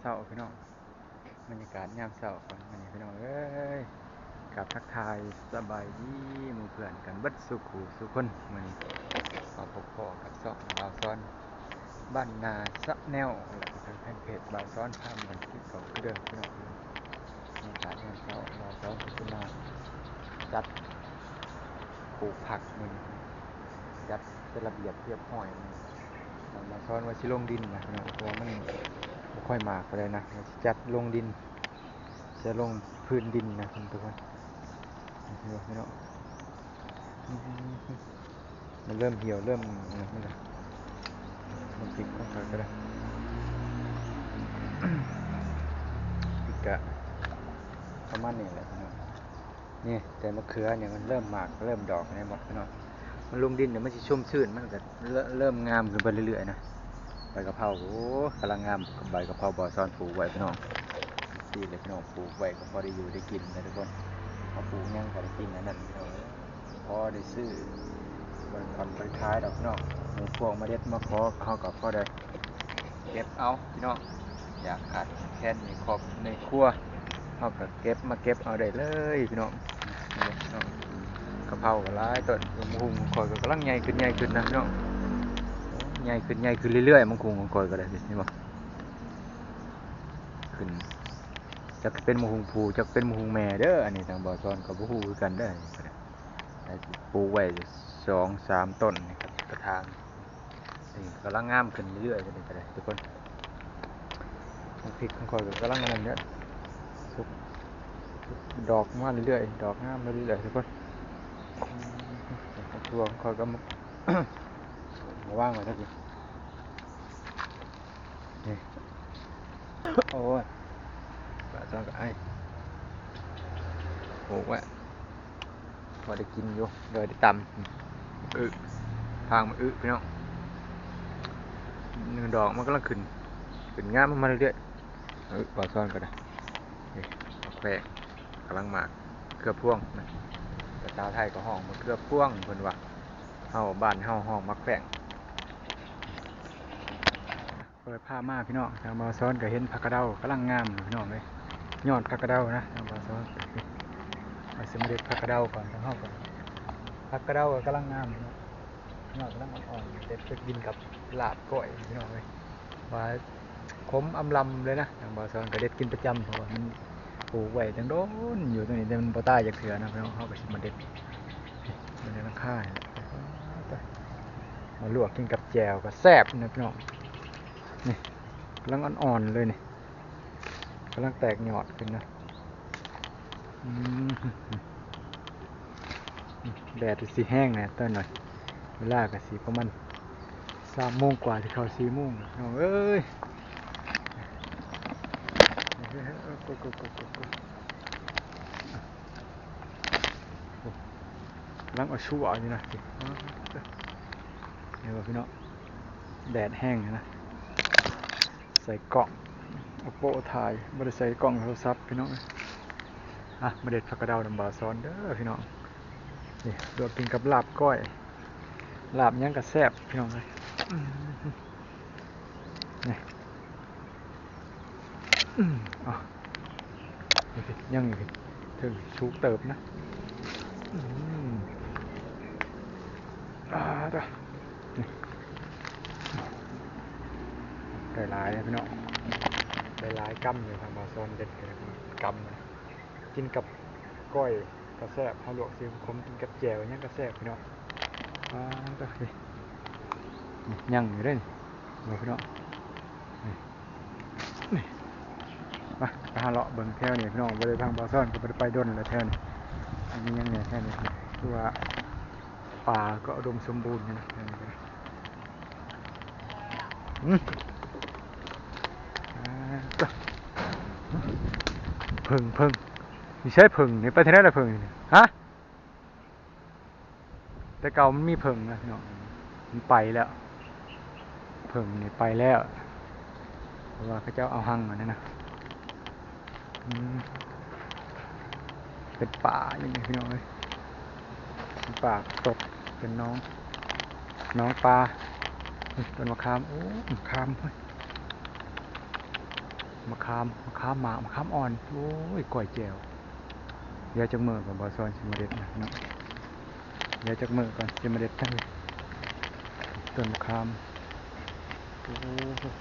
เศร้าพี่น้องบรรยากาศยามเศร้าก่อนมันพี่น้องเอ้ยกับทักทายสบายดีหมู่เพื่อนกันเบิดสุขูสุคนมันมาพบพ่อกับซ่องบ่าวซ้อนบ้านนาสะแนวและก็ทางแฟนเพจบ่าวซ้อนพาเหมือนที่เขาคือเดิมพี่น้องบรรยากาศยามเศร้าบ่าวซ้อนก็จะมาจัดปลูกผักมันจัดเป็นระเบียบเรียบร้อยมันบ่าวซ้อนว่าสิลงดินนะพี่น้องเพราะว่ามันบ่ค่อยมากก็เลยนะจัดลงดินจะลงพื้นดินนะคุณทุกคนพี่น้องมันเริ่มเหี่ยวเริ่มมันเลยมันติดก็ขาดก็ได้ติดกะประมาณนี้แหละพี่น้องนี่แต่มะเขือเนี่ยมันเริ่มหมากเริ่มดอกในหมดพี่น้องมันลงดินเนี่ยมันจะชุ่มชื้นมันก็เริ่มงามขึ้นไปเรื่อยๆนะใบกะเพราโอ้กำลังงามใบกะเพราบ่อซ่อนปลูกไว้พี่น้องดีเลยพี่น้องปลูกไว้ก็พอได้อยู่ได้กินนะทุกคนเขาปลูกยังก็ได้กินนั่นพี่น้องพอได้ซื้อบนผ่อนไปขายดอกพี่น้องในพวกเมล็ดมะขอเขากับพ่อได้เก็บเอาพี่น้องอยากขาดแค่ในครอบในครัวเขาก็เก็บมาเก็บเอาได้เลยพี่น้องกะเพราก็ร้ายต้นมังคุดคอยก็กำลังใหญ่ขึ้นนะพี่น้องใหญ่ขึ้นเรื่อยๆมังคุดคอยก็ได้นี่บอกขึ้นจะเป็นมังคุดผูจะเป็นมังคุดแม่เด้ออันนี้ทางบ่อซอนกับมังคุดกันได้ปลูกไว้2-3 ต้นนี่ครับกระถางนี่กำลังงามขึ้นเรื่อยๆเลยก็ได้ทุกคนพริกของคอยก็กำลังงามเนี่ยดอกมาเรื่อยๆดอกงามมาเรื่อยๆทุกคนตัวของคอยก็มาว่างไว้ทักทีนี่โอ้ยปลาจอนกับไอ้โอ้ยพอได้กินอยู่เลยได้ตำทางมันพี่น้องดอกมันกำลังขึ้นงามมาเรื่อยๆปลาซ่อนก็ได้แขวงกำลังหมากเกือบพ่วงนะแต่ชาวไทยก็ห้องมันเกือบพ่วงเพิ่นว่าเฮาบ้านเฮาห้องมักแขวงเปิดผ้ามาพี่น้องทางปลาซ่อนก็เห็นผักกระเดากำลังงามพี่น้องเลยยอดผักกระเดานะทางปลาซ่อนมาซื้อเมล็ดผักกระเดาก่อนทางเฮาก่อนผักกระเดาก็กำลังงามยอดกำลังอ่อนๆเด็ดไปกินกับลาบก้อยพี่น้องเลยว่าขมอำลำเลยนะทางปลาซ่อนก็เด็ดกินประจำเพราะว่ามันปลูกไว้ตั้งโดนอยู่ตรงนี้แต่มันบ่ตายจากเถื่อนะพี่น้องเขาก็มาเด็ดมันในราคามาลวกกินกับแจ่วก็แซ่บนะพี่น้องนี่กำลังอ่อนๆเลยนี่กำลังแตกยอดขึ้นนะแดดสีแห้งนะต้นหน่อยเวลาก็สีประมาณ3 โมงกว่าที่เขา4 โมงน้องเอ้ยล้างเอาชั่วอยู่นะเดี๋ยวพี่น้องแดดแห้งนะใส่กล่องเอาโปะถ่ายไม่ได้ใส่กล่องโทรศัพท์พี่น้องมาเด็ดผักกระเดาดำบาซ้อนเด้อพี่น้องนี่ลวกกินกับลาบก้อยลาบยังกระแซบพี่น้องเลยนี่ยังอยู่ถึงชุกเติบนะได้หลายพี่น้องได้หลายกำอยู่ทางบาซ้อนเด็ดเลยกำกินกับก้อยกระแซบเขาลวกซีมคมกินกับแจ่วยังกระแซบพี่น้องยังอยู่ด้วยนี่พี่น้องมาหาเลาะเบิ่งแถวนี่พี่น้องไปเลยทางบ่อซ่อนก็ไปดนแล้วแถวนี้อันนี้ยังเนี่ยแค่นี้คือว่าป่าก็อุดมสมบูรณ์นะพึ่งมีใช้พึ่งนี่ไปที่ไหนล่ะพึ่งฮะแต่เก่ามันมีพึ่งนะพี่น้องมันไปแล้วพึ่งนี่ไปแล้วเพราะว่าเขาเจ้าเอาหังมาเนี่ยนะเป็นป่าอย่างนี้พี่น้องเลยเป็นป่าตกเป็นน้องปลาต้นมะขามโอ้มะขามเฮ้ย มะขามหมากมะขามอ่อนโอ้ยก้อยแจ่วเดี๋ยวจักมื้อก่อนบ่ซอนสิมาเด็ดนะเนาะเดี๋ยวจักมื้อก่อนสิมาเด็ดทั้งต้นมะขามโอ้